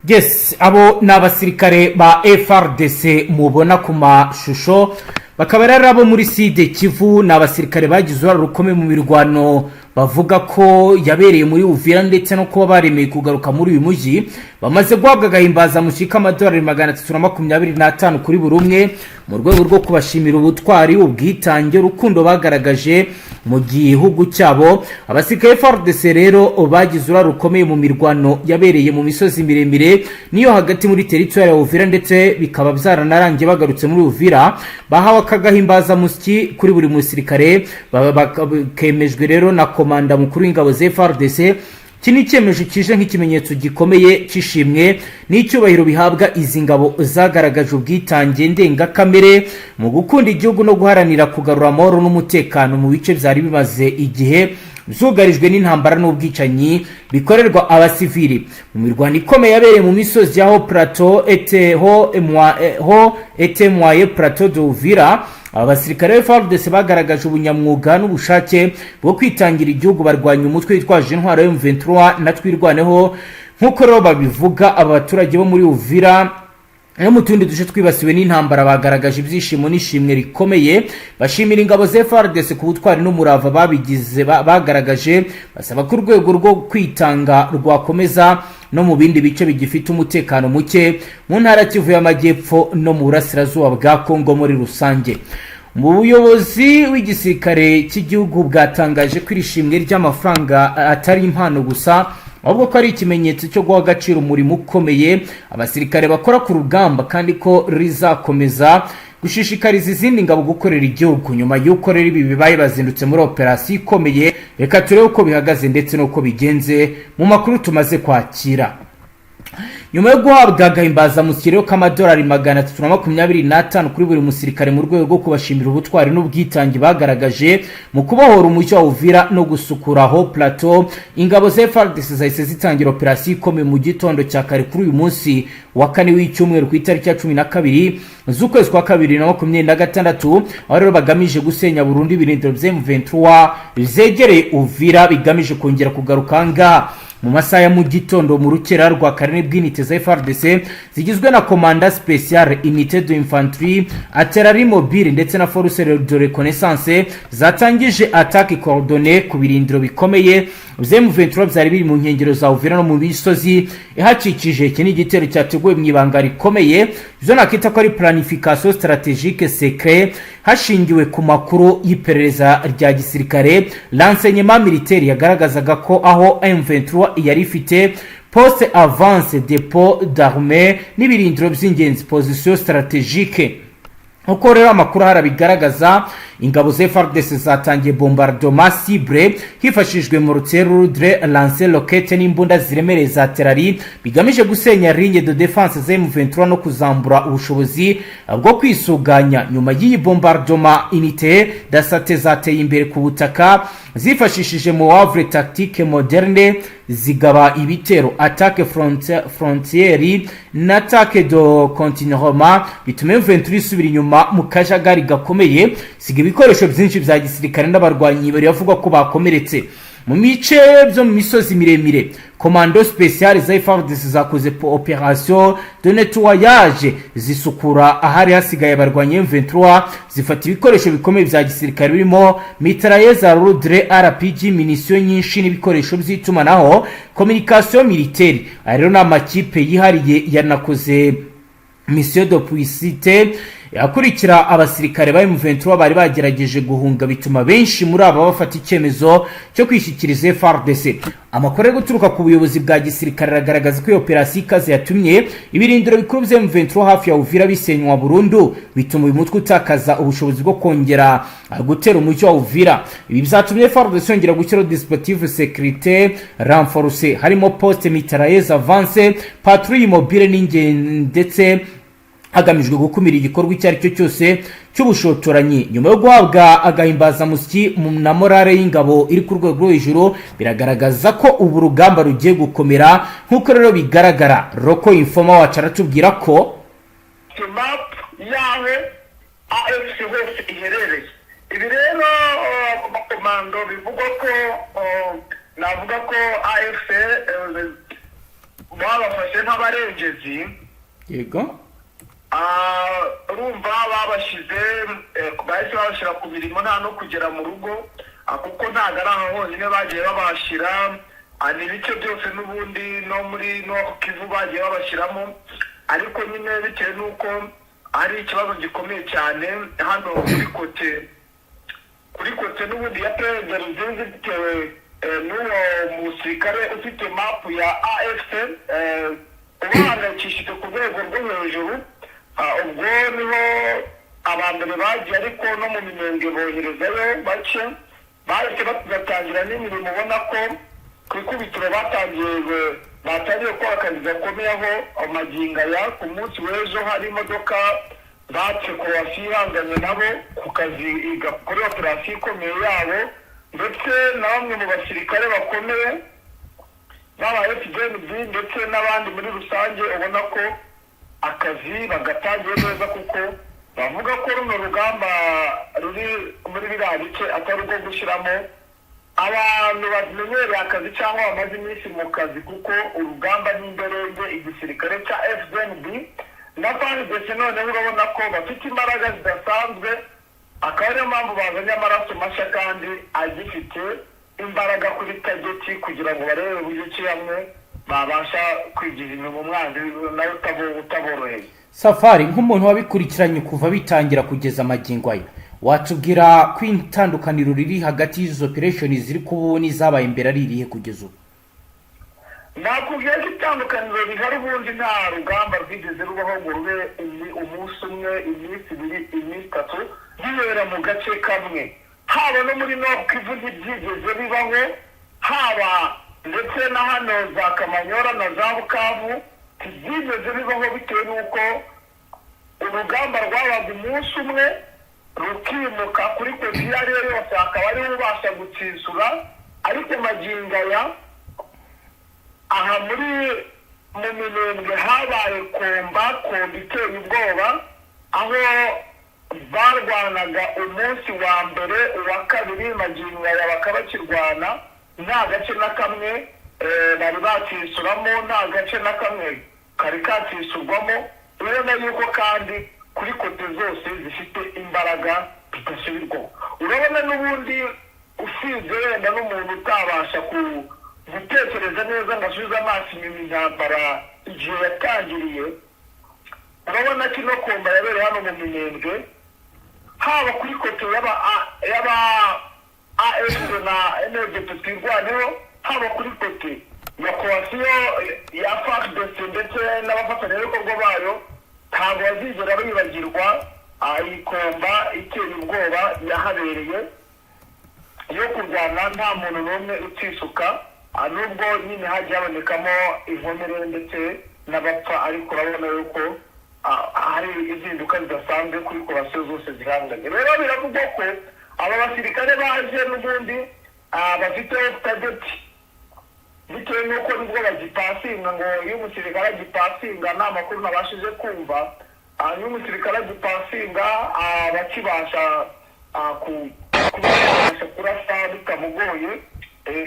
Yes, abo n'abasirikare ba FRDC mubona ku mashusho bakaba rero muri Side Kivu n'abasirikare bagize urukomeye mu mirwano bavuga ko yabereye muri Uvira ndetse no kuba baremeye kugaruka muri uyu mujyi bamaze guhabwa gahimbaza mushika amadolari 325 kuri buri umwe mu rwego rwo kubashimira ubutwari ubwitange rukundo bagaragaje mu gihugu cyabo. Abasirikare FARDC rero bagize urukomeye mu mirwano yabereye mu misozi miremire niyo hagati muri territoire ya Uvira ndetse bikaba byaranarangiye bagarutse muri Uvira bahawe akagahimbaza musiki kuri buri musirikare bakemejwe rero na komanda mukuru w'ingabo za FARDC. Kini cyemeje kije nk'ikimenyetso gikomeye cishimwe n'icyubahiro bihabwa izi ngabo zagaragaje ubwitange ndenga kamere mu gukunda igihugu no guharanira kugarura amahoro n'umutekano mu bice byari bimaze igihe zugarijwe n'intambara n'ubwicanyi bikorerwa abasivili. Mu mirwano ikomeye yabereye mu misozi yaho plateau moye plateau d'Uvira abasirikare FARDC bagaragaje ubunyamwuga n'ubushake bwo kwitangira igihugu barwanya umutwe witwaje intwaro ya M23 na twirwaneho nkuko rero babivuga. Abaturage bo muri Uvira no mu tundi duce twibasiwe n'intambara bagaragaje ibyishimo n'ishimwe rikomeye bashimira ingabo za FARDC ku butwari n'umurava babigize bagaragaje basaba ko urwego rwo kwitanga rwakomeza no mu bindi bice bigifite umutekano muke mu ntara Kivu y'Amajyepfo no mu burasirazuba bwa Kongo muri rusange. Mu buyobozi w'igisirikare cy'igihugu bwatangaje ko irishimwe ry'amafaranga atari impano gusa ahubwo ko ari ikimenyetso cyo guha agaciro umurimo ukomeye abasirikare bakora ku rugamba kandi ko rizakomeza gushishikariza izindi ngabo gukorera igihugu. Nyuma y'uko rero ibi bibaye bazindutse muri operasiyo ikomeye, reka turebe uko bihagaze ndetse n'uko bigenze mu makuru tumaze kwakira. Nyuma yo guhabwa gahimbaza musiriro k'amadolari 325 kuri buri musirikare mu rwego rwo kubashimira ubutwari n'ubwitange bagaragaje mu kubohora umujyi wa Uvira no gusukuraho plateau, ingabo za FARDC zahise zitangira operasiyo ikomeye mu gitondo cya kare kuri uyu munsi wa kane w'icyumweru ku itariki ya 12 z'ukwezi kwa 2026 aho rero bagamije gusenya burundu ibirindiro bya M23 zegereye Uvira bigamije kongera kugaruka ngaha mu masaha ya mu gitondo mu rukera rwa karine bw'inite za FARDC zigizwe na Commanda Special Unité d'Infanterie Artillerie Mobile ndetse na Force de Reconnaissance zatangije attaque coordonnée ku birindiro bikomeye M23 byari biri mu nkengero za Uvira no mu bisozi ihacikije. Iki ni igitero cyateguwe mu ibanga rikomeye byo nakita ko ari planification stratégique secret hashingiwe ku makuru y'iperereza rya gisirikare. L'enseignement militaire yagaragazaga ko aho M23 yari ifite poste avance dépôt d'armée n'ibirindiro by'ingenzi position stratégique. Uko rero amakuru harabigaragaza ingabo za FARDC zatangiye bombardement cible hifashishwe mu rudre lancer roquette n'imbunda ziremereye za terari bigamije gusenya ligne de défense za M23 no kuzambura ubushobozi bwo kwisuganya. Nyuma y'iyi bombardement unité d'assaut zateye imbere ku butaka zifashishije mu wavre tactique moderne zigaba ibitero attaque frontière na attaque de continuellement bitume M23 isubira inyuma mu kajagari gakomeye siga ibikoresho byinshi bya gisirikare n'abarwanyi bari bavuga ko bakomeretse mu mice byo mu misozi miremire. Commando Special za FARDC zakoze operation de nettoyage zisukura ahari hasigaye abarwanyi M23 zifata ibikoresho bikomeye bya gisirikare birimo mitrailleuse rudre RPG munitions nyinshi n'ibikoresho by'itumanaho communication militaire. Rero na makipe yihariye yanakoze mission de puissité yakurikira abasirikare ba M23 bari bagerageje guhunga bituma benshi muri aba bafata icyemezo cyo kwishyikiriza FARDC. Amakuru guturuka ku buyobozi bwa gisirikare agaragaza ko operasiyo ikaze yatumye ibirindiro bikuru bya M23 hafi ya Uvira bisenywa burundu bituma uyu mutwe utakaza ubushobozi bwo kongera gutera umujyi wa Uvira. Ibi byatumye FARDC yongera gushyira dispositif sécurité renforcé harimo poste mitrailleuse avance patrouille mobile ndetse hagamijwe gukumira igikorwa icyo ari cyo cyose cy'ubushotoranyi. Nyuma yo guhabwa agahimbaza musiki na morale y'ingabo iri ku rwego rwo hejuru biragaragaza ko ubu rugamba rugiye gukomera nk'uko rero bigaragara. Roko Informa wacu aratubwira ko map yawe AFC hose iherereye. Ibi rero komando bivugwa ko navuga ko AFC babafashe nk'abarengezi. yego urumva babashyize bahise babashyira ku mirimo nta no kugera mu rugo, kuko ntabwo ari aho honyine bagiye babashyira, ni ibice byose n'ubundi no muri no Kivu bagiye babashyiramo, ariko nyine bitewe n'uko ari ikibazo gikomeye cyane hano kuri kote n'ubundi ya perezida Ruzinzi, bitewe n'uwo musirikare ufite mapu ya AFC ubahangayikishije ku rwego rwo hejuru. Ubwo niho abambere bagiye, ariko no mu minembwe boherezayo bake, bahise batangira n'imirimo, ubona ko ku ikubitiro batangiye gukora akazi gakomeye, aho amagingo aya ku munsi w'ejo hari imodoka batse Croatia ihanganye nabo ku kazi kuri operasiyo ikomeye yabo, ndetse na bamwe mu basirikare bakomeye b'aba FDNB ndetse n'abandi muri rusange, ubona ko akazi bagatangiye neza, kuko bavuga ko runo rugamba ruri muri biriya bice atari urwo gushyiramo abantu bamenyereye akazi cyangwa bamaze iminsi mu kazi, kuko urugamba n'imberenge igisirikare cya FDNB na FARDC noneho urabona ko bafite imbaraga zidasanzwe, akaba ariyo mpamvu bazanye amaraso mashya kandi agifite imbaraga kuri tageti, kugira ngo barebe uburyo ki hamwe babasha kwigiza inyuma umwanzi nawe utaboroheye. Safari, nk'umuntu wabikurikiranye kuva bitangira kugeza amagingo aya, watubwira ko itandukaniro riri hagati y'izo operation ziri kubu n'izabaye imbere ari irihe kugeza ubu? Nakubwiye ko itandukaniro rihari, ubundi nta rugamba rwigeze rubaho ngo rube umunsi umwe, iminsi ibiri, iminsi itatu bibera mu gace kamwe, haba no muri Nord Kivu ntibyigeze bibaho, haba ndetse na hano za Kamanyora na za Bukavu ntibigeze bibaho, bitewe n'uko urugamba rwabaga umunsi umwe rukimuka kuri kozi iyo ari yo yose, akaba ariwe ubasha gutsisura. Ariko magingo aya aha mu minembwe habaye komba iteye ubwoba, aho barwanaga umunsi wa mbere, uwa kabiri, magingo aya bakaba bakirwana, nta gace na kamwe bari batsisuramo, nta gace na kamwe kari katsisurwamo. Urabona yuko kandi kuri kote zose zifite imbaraga bidasubirwaho. Urabona n'ubundi usibye wenda n'umuntu utabasha gutekereza neza ngo asubize amaso inyuma intambara igihe yatangiriye, urabona kino komba yabereye hano mu minembwe, haba kuri kote y'aba AFC na NLD twirwaneho, haba kuri kote ya koalisiyo ya FARDC ndetse n'abafatanyabikorwa bayo, ntabwo bazigera bibagirwa iyi komba iteye ubwoba yahabereye yo kurwana nta muntu n'umwe utsisuka, nubwo nyine hagiye habonekamo inkomere ndetse n'abapfa, ariko urabona yuko hari izinduka zidasanzwe kuri koalisiyo zose zihanganye. Rero biravugwa ko aba basirikare baje n'ubundi bafite tageti, bitewe n'uko nibwo bagipasinga, ngo iyo umusirikare agipasinga nta makuru nabashije kumva, iyo umusirikare agipasinga bakibasha kubasha kurasa bitamugoye,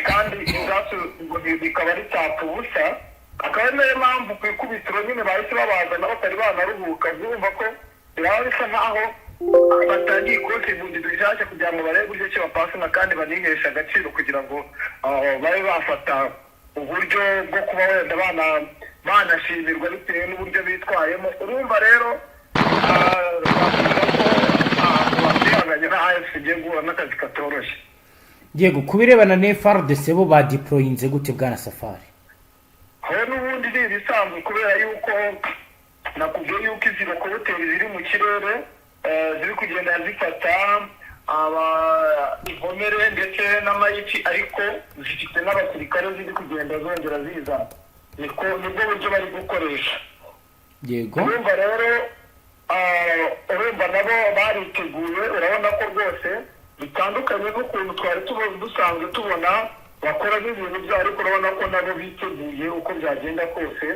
kandi ubwacu bikaba ritapfa ubusa. Akaba ari nayo mpamvu ku ikubitiro nyine bahise babazana batari banaruhuka, urumva ko biraba bisa nkaho batangiye ikote ibundi dushyashya kugira ngo barebe uburyo ki bapasana kandi banihesha agaciro, kugira ngo babe bafata uburyo bwo kuba wenda banashimirwa bitewe n'uburyo bitwayemo. Urumva rero batihanganye na AFC igiye guhura n'akazi katoroshye. Yego, kubirebana na FARDC bo badeployinze gute bwana Safari? Aho n'ubundi ni ibisanzwe, kubera yuko nakubwiye yuko izi lokoteri ziri mu kirere ziri kugenda zifata inkomere ndetse n'amayiti, ariko zifite n'abasirikare ziri kugenda zongera ziza, nibwo buryo bari gukoresha. Yego, urumva rero urumva nabo bariteguye, urabona ko rwose bitandukanye n'ukuntu twari dusanzwe tubona bakora n'ibintu byabo, ariko urabona ko nabo biteguye uko byagenda kose.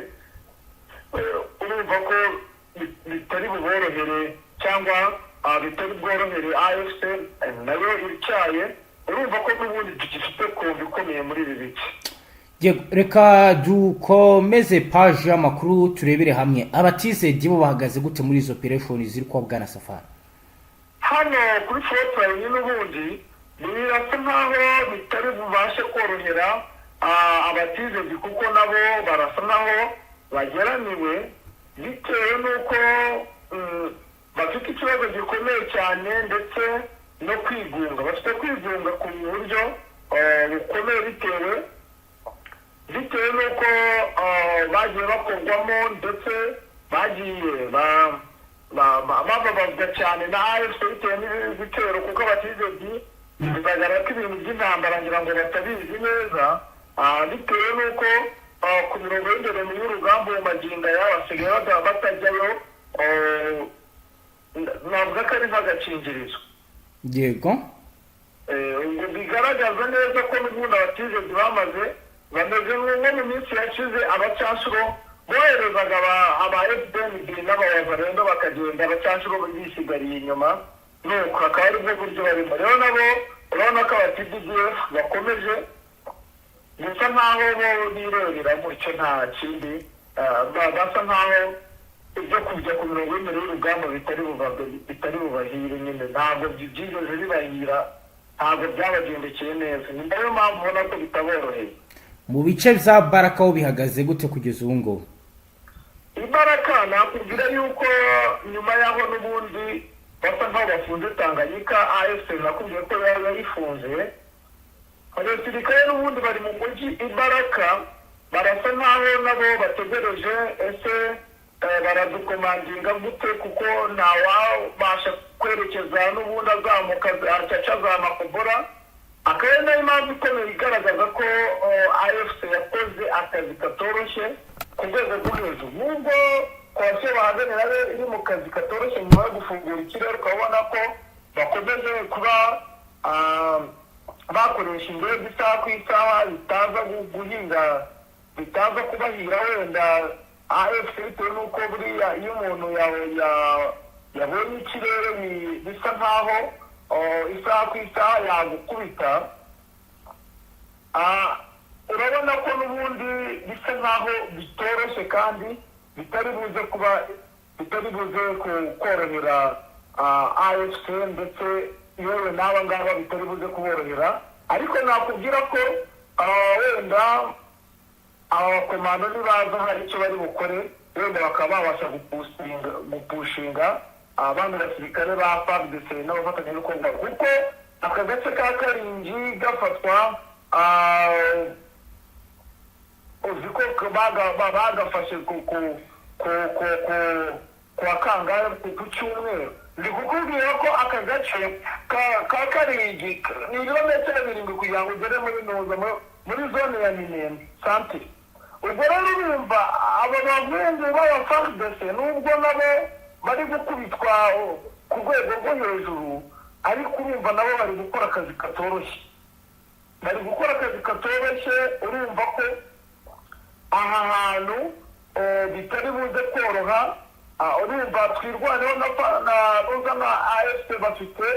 Urumva ko bitari buborohere cyangwa bitari bworohere AFC nayo icyaye, urumva ko n'ubundi tugifite kombi ikomeye muri ibi bice. Reka dukomeze paji y'amakuru turebere hamwe abatizedi bo bahagaze gute muri izo operation ziri kwa Bwana Safari. hano kuri fotline n'ubundi birasa nkaho bitari bubashe korohera abatizedi kuko nabo barasa nkaho bageraniwe bitewe n'uko bafite ikibazo gikomeye cyane ndetse no kwigunga, bafite kwigunga ku buryo bukomeye bitewe n'uko bagiye bakorwamo ndetse bagiye bababazwa cyane na AFC bitewe n'ibitero kuko abatizedi bigaragara ko ibintu by'intambara ngira ngo batabizi neza bitewe n'uko ku mirongo y'imbere y'urugamba mu magingo yabo basigaye batajyayo, navuga ko ari nk'agakingirizo. Yego ubwo bigaragaza neza ko n'ubundi abatizedi bameze nko mu minsi yashize abacanshuro boherezaga aba FDNB n'abayavarendo bakagenda abacanshuro bisigariye inyuma, nuko akaba ari bwo buryo barimo. Rero nabo urabona ko aba-TDF bakomeje gusa nkaho bo birebera gutyo nta kindi, basa nkaho ibyo kujya ku mirongo y'imbere y'urugamba bitari bubahire nyine, ntabwo byigeze bibahira, ntabwo byabagendekeye neza. Ni nayo mpamvu ubona ko bitaboroheye. mu bice bya Baraka ho bihagaze gute kugeza ubu ngubu? Ibaraka nakubwira yuko nyuma yaho n'ubundi basa nkaho bafunze Tanganyika, AFC nakubwiye ko yayifunze, abasirikare n'ubundi bari mu mujyi Ibaraka, barasa nkaho nabo bategereje ese baradukomandinga gute kuko ntawabasha kwerekeza n'ubundi azamuka acaca za Makobora. Akaba nayo mpamvu ikomeye igaragaza ko AFC yakoze akazi katoroshye ku rwego rwo hejuru, nubwo komisiyo bahaganira iri mu kazi katoroshye nyuma yo gufungura ikirere, ukabona ko bakomeje kuba bakoresha indege isaha ku isaha bitaza kubahira wenda AFC bitewe n'uko buriya iyo umuntu yabonye ikirere bisa nkaho isaha ku isaha yagukubita, urabona ko n'ubundi bisa nkaho bitoroshye kandi bitari buze korohera AFC ndetse yewe n'aba ngaba bitari buze kuborohera. Ariko nakubwira ko wenda abakomando nibaza hari icyo bari bukore, wenda bakaba babasha gupushinga abandi basirikare ba FARDC n'abafatanyabikorwa, kuko aka gace ka Karingi gafatwa uzi ko bagafashe kwa kangahe ku cyumweru. Ndi kukubwira ko aka gace ka Karingi ni ibirometero 7 kugira ngo ugere muri zone ya Minembwe santere. Ubwo rero urumva aba bahungu b'aba FARDC nubwo nabo bari gukubitwa ku rwego rwo hejuru, ariko urumva nabo bari gukora akazi katoroshye, urumva ko aha hantu bitari buze koroha. Urumva twirwaneho na AFC bafite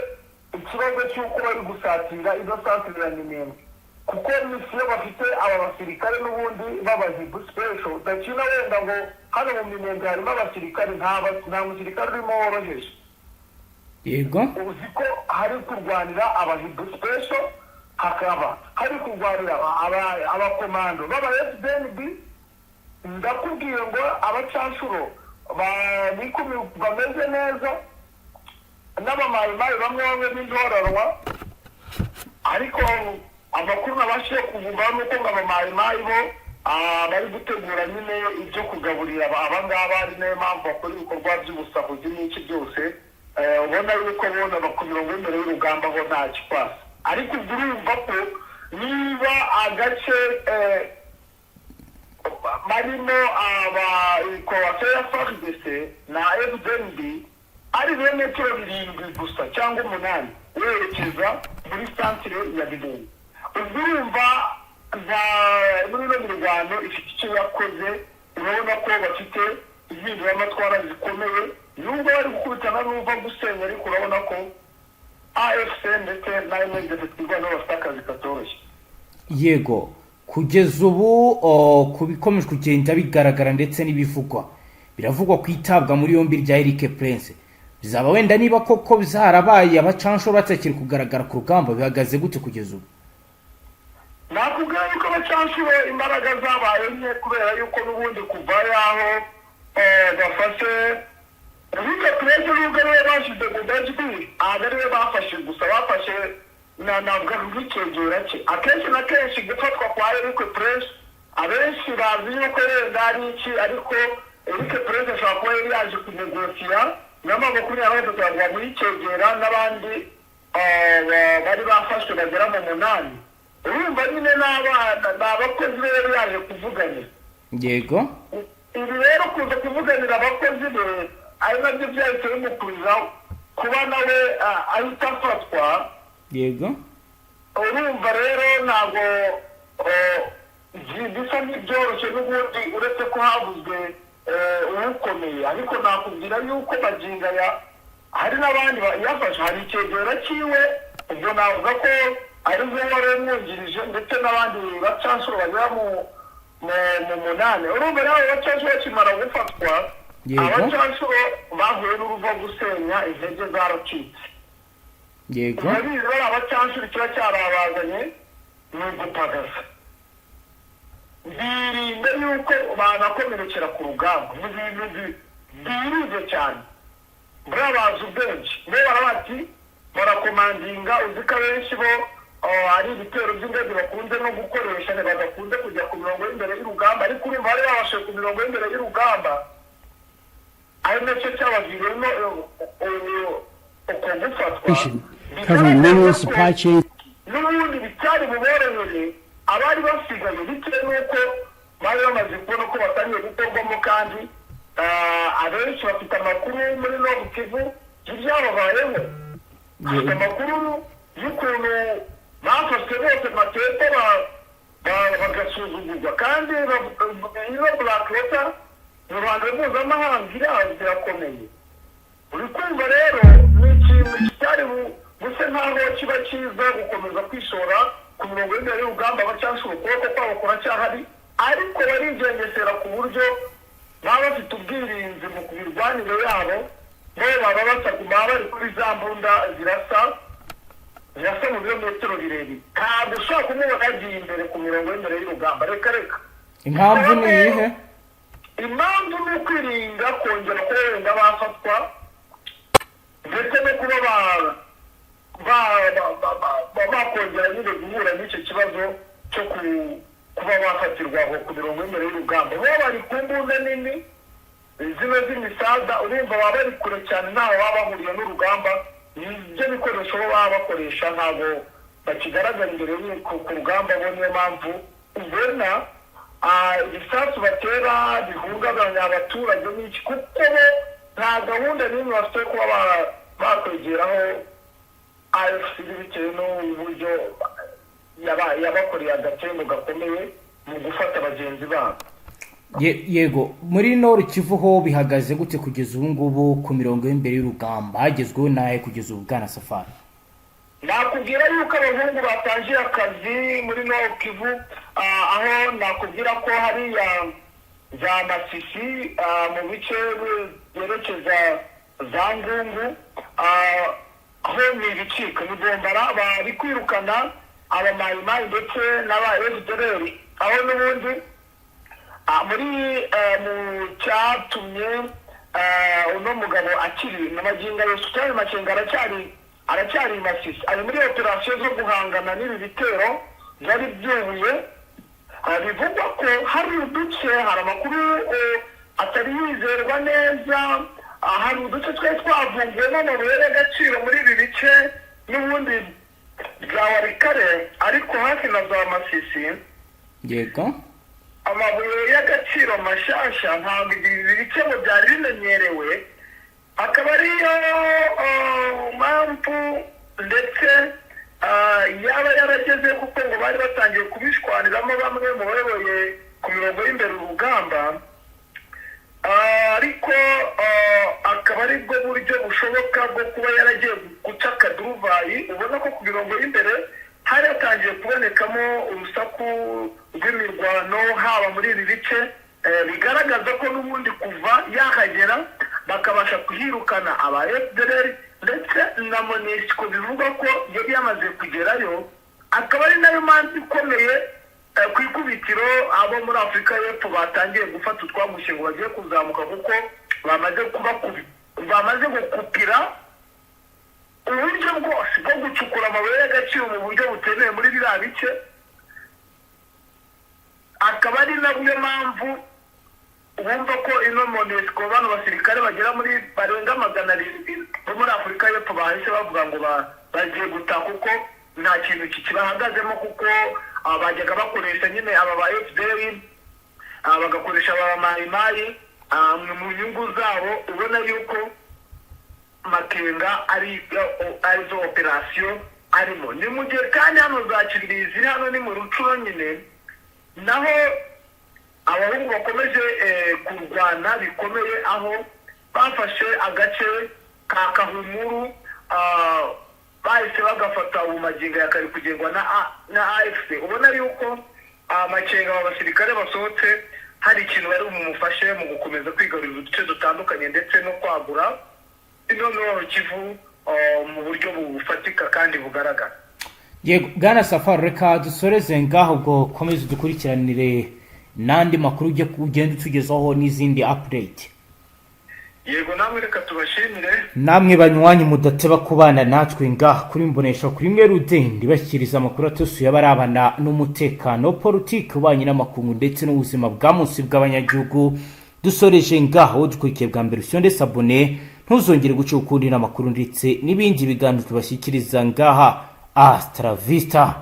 ikibazo cy'uko bari gusatira izo santere ya Minembwe, kuko misiyo bafite aba basirikare n'ubundi b'abahibu special udakina wenda ngo hano mu Minembwe harimo abasirikare, nta musirikare urimo woroheje. Yego uzi ko hari kurwanira abahibu special, hakaba hari kurwanira abakomando b'aba FDNB. Ndakubwiye ngo abacanshuro bameze neza n'abamayimayi bamwe b'intororwa, ariko amakuru nabashije kuvumba nuko ngo abamayimayi bo bari gutegura nyine ibyo kugaburira abangaba, ari nayo mpamvu bakora ibikorwa by'ubusahuzi n'iki byose. Ubona yuko bona ku mirongo y'imbere y'urugamba ho nta kikwasa, ariko ubwo urumva ko niba agace barimo abakomisiyo ya FARDC na FDNB ari metero 7 gusa cyangwa 8 werekeza muri santere ya Minembwe, ubwo urumva muri no mirwano ifite icyo yakoze. Urabona ko bafite impinduramatwara zikomeye, nubwo bari gukubitana n'uva gusenya, ariko urabona ko AFC ndetse na MNDF twirwanaho bafite akazi katoroshye. Yego kugeza ubu ku bikomeje kugenda bigaragara ndetse n'ibivugwa biravugwa ku itabwa muri yombi rya Eric Prince, bizaba wenda niba koko bizarabaye abacanshuro batakiri kugaragara ku rugamba, bihagaze gute kugeza ubu? nakubwira yuko abacanshuro imbaraga zabaye nke kubera yuko n'ubundi kuva yaho bafashe Eric Prince nubwo ariwe bashyize mu majwi, ntabwo ariwe bafashe gusa, bafashe navuga nk'icyegera cye. Akenshi na kenshi gufatwa kwa Eric Prince abenshi bazi yuko wenda ari iki, ariko Eric Prince ashobora kuba yari yaje kunegosiya n'amakumyabiri kugira muri cyegera n'abandi bari bafashwe bagera mu 8. Urumva nyine n'abakozi be yari yaje kuvuganira. Yego, ibi rero kuza kuvuganira abakozi be ari nabyo byahise bimukuriza kuba nawe ahita afatwa. yego, urumva rero ntabwo bisa n'ibyoroshye n'ubundi, uretse ko havuzwe uwukomeye, ariko nakubwira yuko magingaya hari n'abandi yafashe, hari icyegera cyiwe, ubwo navuga ko ari we wari umwungirije, ndetse n'abandi bacanshuro bagera mu 8. urumva rero abacanshuro bakimara gufatwa, abacanshuro bahuye n'uruva gusenya, intege zaracitse. yego, urabizi bari abacanshuro kiba cyarabazanye ni ugupagasa, birinde yuko banakomerekera ku rugamba, ni ibintu byiruje cyane. buriya bazi ubwenge, bo barabati barakomandinga, uzi ko abenshi bo ari ibitero by'indege bakunze no gukoresha, badakunze kujya ku mirongo y'imbere y'urugamba, ariko urumva bari babashe ku mirongo y'imbere y'urugamba, ari nacyo cyabaviriyemo uko gufatwa. n'ubundi bitari buboroheye abari basigaye, bitewe n'uko bari bamaze kubona ko batangiye gukorwamo, kandi abenshi bafite amakuru muri Nord Kivu y'ibyababayeho, bafite amakuru y'ukuntu bafashwe bose matete bagasuzugurwa, kandi iyo Black Water mu Rwanda mpuzamahanga irakomeye. uri kumva rero ni ikintu kitari buse nkaho kiba cyiza gukomeza kwishora ku mirongo y'imbere y'urugamba, abacanshuro ukuboko kwabo kuracyahari, ariko barigengesera ku buryo baba bafite ubwirinzi mu kubirwanire yabo, bo baba basaguma bari kuri za mbunda zirasa mu birometero birebire. ntabwo ushobora kumubona yagiye imbere ku mirongo y'imbere y'urugamba, reka. impamvu ni iyihe? impamvu ni ukwirinda kongera kuba wenda bafatwa, ndetse no kuba bakongera nyine guhura n'icyo kibazo cyo kuba bafatirwaho ku mirongo y'imbere y'urugamba. bo bari ku mbunda nini zino z'imisaza, urumva baba bari kure cyane, ntaho baba bahuriye n'urugamba. ibyo bikoresho bo baba bakoresha ntabwo bakigaragara imbere ku rugamba, bo niyo mpamvu ubona ibisasu batera bihungabanya abaturage n'iki, kuko bo nta gahunda n'imwe bafite kuba bakwegeraho AFC, bitewe n'uburyo yabakoreye agatendo gakomeye mu gufata bagenzi babo. yego, muri Nord Kivu ho bihagaze gute kugeza ubu ngubu ku mirongo y'imbere y'urugamba? hagezweho nawe kugeza ubu, Bwana Safari? nakubwira yuko abahungu batangiye akazi muri Nord Kivu, aho nakubwira ko hariya za Masisi, mu bice byerekeza za Ngungu, aho ni ibicika, ni bombara, bari kwirukana abamayimayi ndetse n'aba FDLR, aho n'ubundi muri mu cyatumye uno mugabo akiri na magingo yose, cyane makenga aracyari Masisi, ari muri operasiyo zo guhangana n'ibi bitero byari byubuye. bivugwa ko hari uduce, hari amakuru atari yizerwa neza, hari uduce twari twavumbuwemo amabuye y'agaciro muri ibi bice n'ubundi bya Warikare, ariko hafi na za Masisi. yego, amabuye y'agaciro mashasha ntabwo ibi bice ngo byari bimenyerewe, akaba ariyo mpamvu ndetse yaba yarageze, kuko ngo bari batangiye kubishwaniramo bamwe mu bayoboye ku mirongo y'imbere urugamba, ariko akaba ari bwo buryo bushoboka bwo kuba yaragiye guca akaduruvayi. ubona ko ku mirongo y'imbere hari hatangiye kubonekamo urusaku rw'imirwano haba muri ibi bice bigaragaza ko n'ubundi kuva yahagera bakabasha kuhirukana aba FDLR ndetse na MONUSCO bivuga ko yari yamaze kugerayo, akaba ari nayo mpamvu ikomeye ku ikubitiro abo muri Afurika y'Epfo batangiye gufata utwamushye ngo bagiye kuzamuka kuko bamaze gukupira uburyo bwose bwo gucukura amabuye y'agaciro mu buryo butemewe muri biriya bice. Akaba ari nayo mpamvu bumva ko ino MONUSCO bano basirikare bagera muri barenga 200 bo muri Afurika y'Epfo bahise bavuga ngo bagiye gutaha kuko nta kintu kibahagazemo, kuko bajyaga bakoresha nyine aba ba FDLR bagakoresha aba mayimayi mu nyungu zabo. Ubona yuko Makenga ari zo operasiyo arimo. Ni mu gihe kandi hano za Kibirizi hano ni mu Rucuro nyine naho abahungu bakomeje kurwana bikomeye, aho bafashe agace ka Kahumuru bahise bagafata ubu magingo ya kari kugengwa na AFC. Ubona yuko Makenga abasirikare basohotse hari ikintu bari bumufashe mu gukomeza kwigarurira uduce dutandukanye ndetse no kwagura ino Kivu mu buryo bufatika kandi bugaragara. Yego Bwana Safari, reka dusoreze ngaho ubwo komeza dukurikiranire n'andi makuru ujye kugenda utugezaho n'izindi update. Yego namwe reka tubashimire. Namwe banywanyi mudateba kubana natwe ngaha kuri Mbonesha kuri mwe Rudendi bashyikiriza amakuru atusuye abarabana n'umutekano, politiki, ububanyi n'amakungu ndetse n'ubuzima bwa munsi bw'abanyagihugu. Dusoreje ngaho dukurikiye bwa mbere usonde sabone ntuzongere guca ukundi n'amakuru ndetse n'ibindi biganiro tubashyikiriza ngaha. Hasta la vista.